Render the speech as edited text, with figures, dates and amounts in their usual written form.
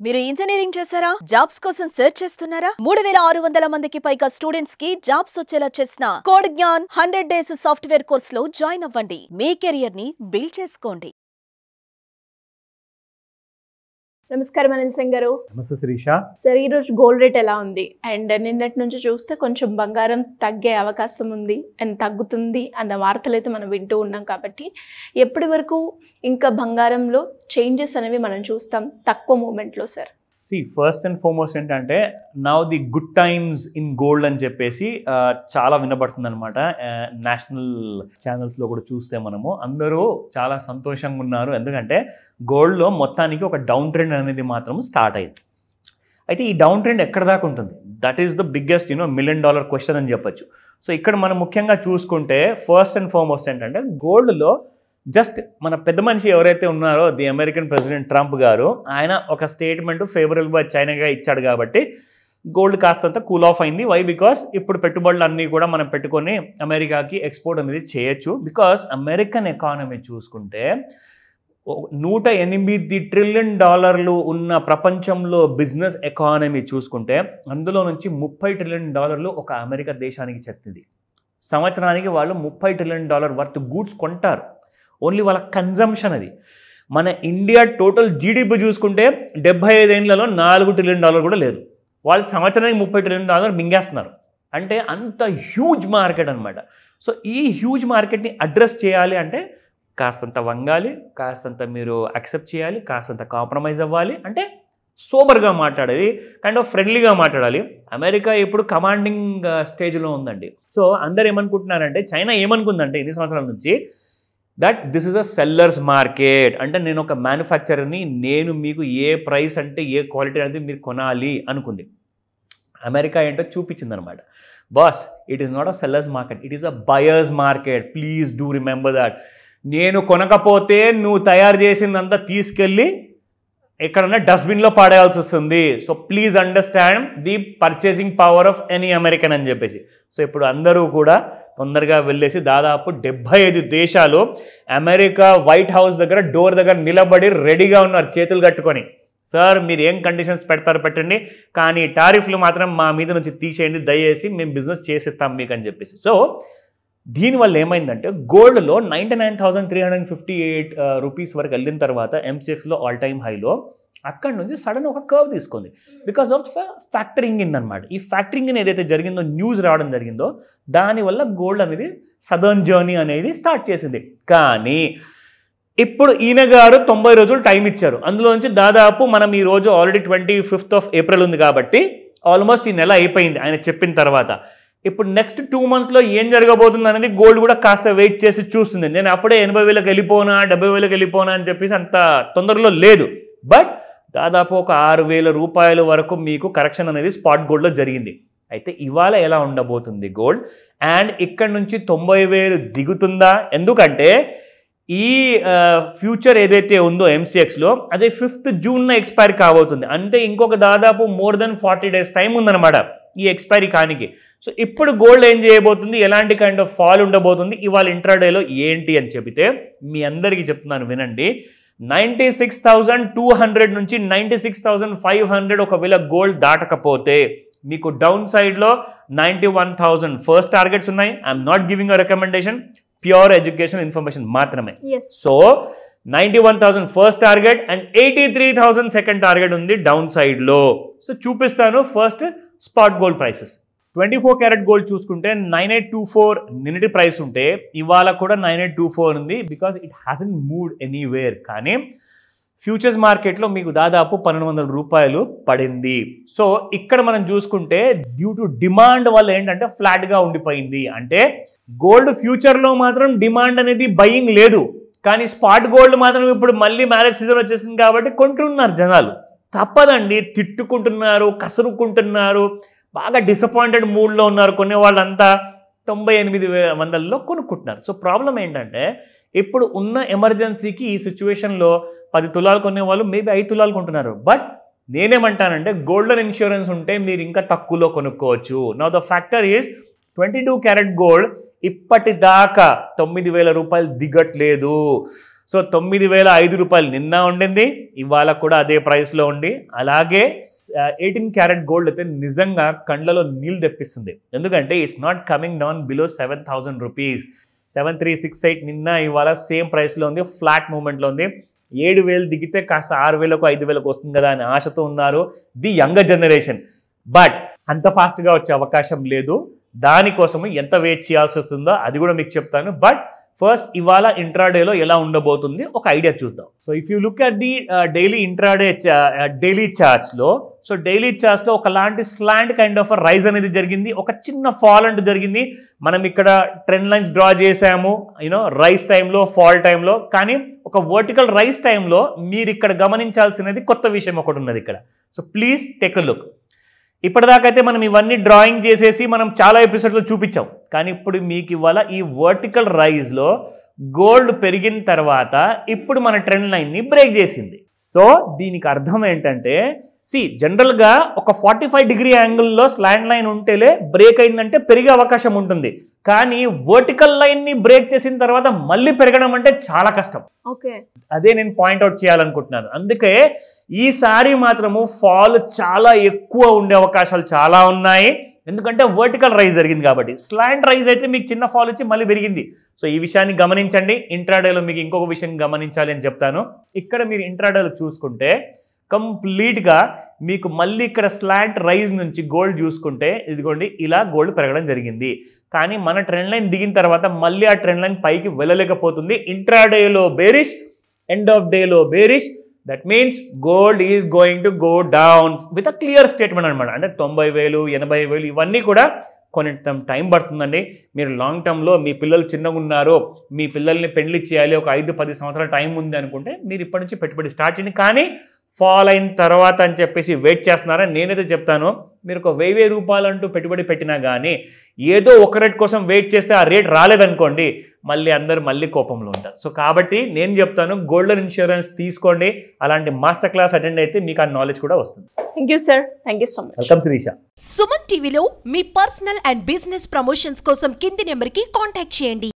మీరు ఇంజనీరింగ్ చేశారా? జాబ్స్ కోసం సెర్చ్ చేస్తున్నారా? 3600 మందికి పైగా స్టూడెంట్స్ కి జాబ్స్ వచ్చేలా చేసిన code Gyan 100 days software course లో జాయిన్ అవ్వండి. మీ కెరియర్ ని బిల్డ్ చేసుకోండి. నమస్కారం అనిల్ సింగ్ గారు. నమస్తే శిరీష. సార్, ఈరోజు గోల్డ్ రేట్ ఎలా ఉంది? అండ్ నిన్నటి నుంచి చూస్తే కొంచెం బంగారం తగ్గే అవకాశం ఉంది అండ్ తగ్గుతుంది అన్న వార్తలు అయితే మనం వింటూ ఉన్నాం. కాబట్టి ఎప్పటి వరకు ఇంకా బంగారంలో చేంజెస్ అనేవి మనం చూస్తాం తక్కువ మూమెంట్లో సార్? ఫస్ట్ అండ్ ఫార్మోస్ట్ ఏంటంటే now the good times in gold అని చెప్పేసి చాలా వినబడుతుంది అనమాట. నేషనల్ ఛానల్స్లో కూడా చూస్తే మనము అందరూ చాలా సంతోషంగా ఉన్నారు. ఎందుకంటే గోల్డ్లో మొత్తానికి ఒక డౌన్ ట్రెండ్ అనేది మాత్రం స్టార్ట్ అయింది. అయితే ఈ డౌన్ ట్రెండ్ ఎక్కడ దాకా ఉంటుంది? That is the biggest $1 million question అని చెప్పొచ్చు. సో ఇక్కడ మనం ముఖ్యంగా చూసుకుంటే ఫస్ట్ అండ్ ఫార్మోస్ట్ ఏంటంటే గోల్డ్లో జస్ట్ మన పెద్ద మనిషి ఎవరైతే ఉన్నారో ది అమెరికన్ ప్రెసిడెంట్ ట్రంప్ గారు, ఆయన ఒక స్టేట్మెంట్ ఫేవరబుల్ బై చైనాగా ఇచ్చాడు కాబట్టి గోల్డ్ కాస్తంత కూల్ ఆఫ్ అయింది. వై? బికాస్ ఇప్పుడు పెట్టుబడులు అన్నీ కూడా మనం పెట్టుకొని అమెరికాకి ఎక్స్పోర్ట్ అనేది చేయొచ్చు. బికాస్ అమెరికన్ ఎకానమీ చూసుకుంటే $108 trillion ఉన్న ప్రపంచంలో బిజినెస్ ఎకానమీ చూసుకుంటే అందులో నుంచి $30 trillion ఒక అమెరికా దేశానికి చెందింది. సంవత్సరానికి వాళ్ళు $30 trillion వర్త్ గూడ్స్ కొంటారు. ఓన్లీ వాళ్ళ కన్జంప్షన్ అది. మన ఇండియా టోటల్ జీడిపి చూసుకుంటే 75 ఏళ్లలో $4 trillion కూడా లేదు. వాళ్ళు సంవత్సరానికి $30 trillion మింగేస్తున్నారు. అంటే అంత హ్యూజ్ మార్కెట్ అనమాట. సో ఈ హ్యూజ్ మార్కెట్ని అడ్రస్ చేయాలి అంటే కాస్తంత వంగాలి, కాస్తంత మీరు యాక్సెప్ట్ చేయాలి, కాస్తంత కాంప్రమైజ్ అవ్వాలి. అంటే సోబర్గా మాట్లాడాలి, కైండ్ ఆఫ్ ఫ్రెండ్లీగా మాట్లాడాలి. అమెరికా ఇప్పుడు కమాండింగ్ స్టేజ్లో ఉందండి. సో అందరు ఏమనుకుంటున్నారంటే, చైనా ఏమనుకుందంటే ఇన్ని సంవత్సరాల నుంచి that this is a sellers market. అంటే నేను ఒక మ్యానుఫ్యాక్చరర్ని, నేను మీకు ఏ ప్రైస్ అంటే ఏ క్వాలిటీ అనేది మీరు కొనాలి అనుకుంది. అమెరికా ఏంటో చూపించింది అనమాట. Boss, it is not a sellers market, it is a buyers market. Please do remember that. నేను కొనకపోతే నువ్వు తయారు చేసిందంతా తీసుకెళ్ళి ఎక్కడన్నా డస్ట్బిన్లో పాడేయాల్సి వస్తుంది. So please understand the purchasing power of any American అని చెప్పేసి. సో ఇప్పుడు అందరూ కూడా తొందరగా వెళ్ళేసి దాదాపు 75 దేశాలు అమెరికా వైట్ హౌస్ దగ్గర డోర్ దగ్గర నిలబడి రెడీగా ఉన్నారు చేతులు కట్టుకొని. సార్, మీరు ఏం కండిషన్స్ పెడతారో పెట్టండి, కానీ టారిఫ్లు మాత్రం మా మీద నుంచి తీసేయండి దయచేసి, మేము బిజినెస్ చేసేస్తాం మీకు అని చెప్పేసి. సో దీనివల్ల ఏమైందంటే గోల్డ్లో 99,358 రూపీస్ వరకు వెళ్ళిన తర్వాత MCXలో ఆల్ టైమ్ హైలో అక్కడి నుంచి సడన్ ఒక కర్వ్ తీసుకుంది. బికాస్ ఆఫ్ ఫ్యాక్టరింగ్ ఇన్ అనమాట. ఈ ఫ్యాక్టరింగ్ ఇన్ ఏదైతే జరిగిందో, న్యూస్ రావడం జరిగిందో, దానివల్ల గోల్డ్ అనేది సదర్న్ జర్నీ అనేది స్టార్ట్ చేసింది. కానీ ఇప్పుడు ఈయన గారు 90 రోజులు టైం ఇచ్చారు. అందులో నుంచి దాదాపు మనం ఈ రోజు ఆల్రెడీ 25th April ఉంది కాబట్టి ఆల్మోస్ట్ ఈ నెల అయిపోయింది ఆయన చెప్పిన తర్వాత. ఇప్పుడు నెక్స్ట్ 2 monthsలో ఏం జరగబోతుంది అనేది గోల్డ్ కూడా కాస్త వెయిట్ చేసి చూస్తుంది. నేను అప్పుడే 80,000 వెళ్ళిపోనా 70,000 వెళ్ళిపోనా అని చెప్పేసి అంత తొందరలో లేదు. బట్ దాదాపు ఒక 6,000 రూపాయల వరకు మీకు కరెక్షన్ అనేది స్పాట్ గోల్డ్లో జరిగింది. అయితే ఇవాళ ఎలా ఉండబోతుంది గోల్డ్? అండ్ ఇక్కడ నుంచి 90,000 దిగుతుందా? ఎందుకంటే ఈ ఫ్యూచర్ ఏదైతే ఉందో MCXలో అదే 5th June ఎక్స్పైర్ కాబోతుంది. అంటే ఇంకొక దాదాపు మోర్ దెన్ 40 days టైం ఉందన్నమాట ఈ ఎక్స్పైరీ కానికి. సో ఇప్పుడు గోల్డ్ ఏం చేయబోతుంది, ఎలాంటి కైండ్ ఆఫ్ ఫాల్ ఉండబోతుంది, ఇవాళ ఇంట్రాడేలో ఏంటి అని చెబితే మీ అందరికీ చెప్తున్నాను వినండి. 96,200 నుంచి 96,500 ఒకవేళ గోల్డ్ దాటకపోతే మీకు డౌన్ సైడ్లో 91,000 ఫస్ట్ టార్గెట్స్ ఉన్నాయి. I'm not giving a recommendation, pure education information మాత్రమే. So 91,000 first target and 83,000 second target ఉంది డౌన్ సైడ్లో. సో చూపిస్తాను first spot gold prices. 24 carat gold చూసుకుంటే 9824 నిన్నటి ప్రైస్ ఉంటే ఇవాళ కూడా 9824 ఉంది. Because it hasn't moved anywhere. కానీ ఫ్యూచర్స్ మార్కెట్లో మీకు దాదాపు 1,200 రూపాయలు పడింది. సో ఇక్కడ మనం చూసుకుంటే డ్యూ టు డిమాండ్ వల్ల ఏంటంటే ఫ్లాట్గా ఉండిపోయింది. అంటే గోల్డ్ ఫ్యూచర్లో మాత్రం డిమాండ్ అనేది బయింగ్ లేదు, కానీ స్పాట్ గోల్డ్ మాత్రం ఇప్పుడు మళ్ళీ మ్యారేజ్ సీజన్ వచ్చేసింది కాబట్టి కొంటున్నారు జనాలు. తప్పదండి, తిట్టుకుంటున్నారు, కసురుకుంటున్నారు, బాగా డిసప్పాయింటెడ్ మూడ్లో ఉన్నారు. కొనే వాళ్ళంతా 98,000లో కొనుక్కుంటున్నారు. సో ప్రాబ్లం ఏంటంటే ఇప్పుడు ఉన్న ఎమర్జెన్సీకి ఈ సిచ్యువేషన్లో 10 తులాలు కొనేవాళ్ళు మేబీ 5 తులాలు కొంటున్నారు. బట్ నేనేమంటానంటే గోల్డెన్ ఇన్సూరెన్స్ ఉంటే మీరు ఇంకా తక్కువలో కొనుక్కోవచ్చు. Now the factor is 22 carat gold ఇప్పటిదాకా 9,000 రూపాయలు దిగట్లేదు. సో 9,005 రూపాయలు నిన్న ఉండింది, ఇవాళ కూడా అదే ప్రైస్లో ఉండి, అలాగే 18 క్యారెట్ గోల్డ్ అయితే నిజంగా కండ్లలో నీళ్ళు తెప్పిస్తుంది. ఎందుకంటే it's not coming down below 7,000 rupees. 7,368 నిన్న, ఇవాళ సేమ్ ప్రైస్లో ఉంది, ఫ్లాట్ మూమెంట్లో ఉంది. 7,000 దిగితే కాస్త 6,000కు 5,000కు వస్తుంది కదా అని ఆశతో ఉన్నారు ది యంగర్ జనరేషన్. బట్ అంత ఫాస్ట్గా వచ్చే అవకాశం లేదు. దానికోసము ఎంత వెయిట్ చేయాల్సి వస్తుందో అది కూడా మీకు చెప్తాను. బట్ ఫస్ట్ ఇవాళ ఇంట్రాడేలో ఎలా ఉండబోతుంది ఒక ఐడియా చూద్దాం. So if you look at the daily intraday daily చార్ట్స్లో, సో డైలీ చార్ట్స్లో ఒకలాంటి స్లాంట్ కైండ్ ఆఫ్ రైజ్ అనేది జరిగింది, ఒక చిన్న ఫాల్ అంటూ జరిగింది. మనం ఇక్కడ ట్రెండ్ లైన్స్ డ్రా చేసాము రైజ్ టైంలో, ఫాల్ టైంలో. కానీ ఒక వర్టికల్ రైజ్ టైంలో మీరు ఇక్కడ గమనించాల్సినది కొత్త విషయం ఒకటి ఉన్నది ఇక్కడ. So please take a look. ఇప్పటిదాకైతే మనం ఇవన్నీ డ్రాయింగ్ చేసేసి మనం చాలా ఎపిసోడ్లో చూపించాం. కానీ ఇప్పుడు మీకు ఇవాళ ఈ వర్టికల్ రైజ్లో గోల్డ్ పెరిగిన తర్వాత ఇప్పుడు మన ట్రెండ్ లైన్ని బ్రేక్ చేసింది. సో దీనికి అర్థం ఏంటంటే, జనరల్గా ఒక 45 డిగ్రీ యాంగిల్లో స్లాంట్ లైన్ ఉంటేలే బ్రేక్ అయిందంటే పెరిగే అవకాశం ఉంటుంది. కానీ వర్టికల్ లైన్ని బ్రేక్ చేసిన తర్వాత మళ్ళీ పెరగడం అంటే చాలా కష్టం. అదే నేను పాయింట్అవుట్ చేయాలనుకుంటున్నాను. అందుకే ఈసారి మాత్రము ఫాల్ చాలా ఎక్కువ ఉండే అవకాశాలు చాలా ఉన్నాయి. ఎందుకంటే వర్టికల్ రైజ్ జరిగింది కాబట్టి. స్లాంట్ రైజ్ అయితే మీకు చిన్న ఫాల్ వచ్చి మళ్ళీ పెరిగింది. సో ఈ విషయాన్ని గమనించండి. ఇంట్రాడేలో మీకు ఇంకొక విషయం గమనించాలి అని చెప్తాను. ఇక్కడ మీరు ఇంట్రాడేలో చూసుకుంటే కంప్లీట్గా మీకు మళ్ళీ ఇక్కడ స్లాంట్ రైజ్ నుంచి గోల్డ్ చూసుకుంటే ఇదిగోండి ఇలా గోల్డ్ పెరగడం జరిగింది. కానీ మన ట్రెండ్ లైన్ దిగిన తర్వాత మళ్ళీ ఆ ట్రెండ్ లైన్ పైకి వెళ్ళలేకపోతుంది. ఇంట్రాడేలో బేరిష్, ఎండ్ ఆఫ్ డేలో bearish. That means gold is going to go down with a clear statement అనమాట. అంటే 90,000, 80,000 ఇవన్నీ కూడా కొంత టైం పడుతుందండి. మీరు లాంగ్ టర్మ్లో మీ పిల్లలు చిన్నగా ఉన్నారు, మీ పిల్లల్ని పెళ్లి చేయాలి, ఒక 5-10 సంవత్సరాల టైం ఉంది అనుకుంటే మీరు ఇప్పటి నుంచి పెట్టుబడి స్టార్ట్ చేయండి. కానీ ఫాల్ అయిన తర్వాత అని చెప్పేసి వెయిట్ చేస్తున్నారని నేనైతే చెప్తాను. మీరు ఒక 1,000 రూపాయలు అంటూ పెట్టుబడి పెట్టినా కానీ ఏదో ఒక రేట్ కోసం వెయిట్ చేస్తే ఆ రేట్ రాలేదనుకోండి, అందరూ మళ్ళీ కోపంలో ఉంటారు. సో కాబట్టి నేను చెప్తాను, గోల్డెన్ ఇన్సూరెన్స్ తీసుకోండి. అలాంటి మాస్టర్ క్లాస్ అటెండ్ అయితే మీకు ఆ నాలెడ్జ్ కూడా వస్తుంది. Thank you sir. Thank you so much. Welcome Shirisha. Suman టీవీలో మీ పర్సనల్ అండ్ బిజినెస్ ప్రమోషన్స్ కోసం కింది నెంబర్కి కాంటాక్ట్ చేయండి.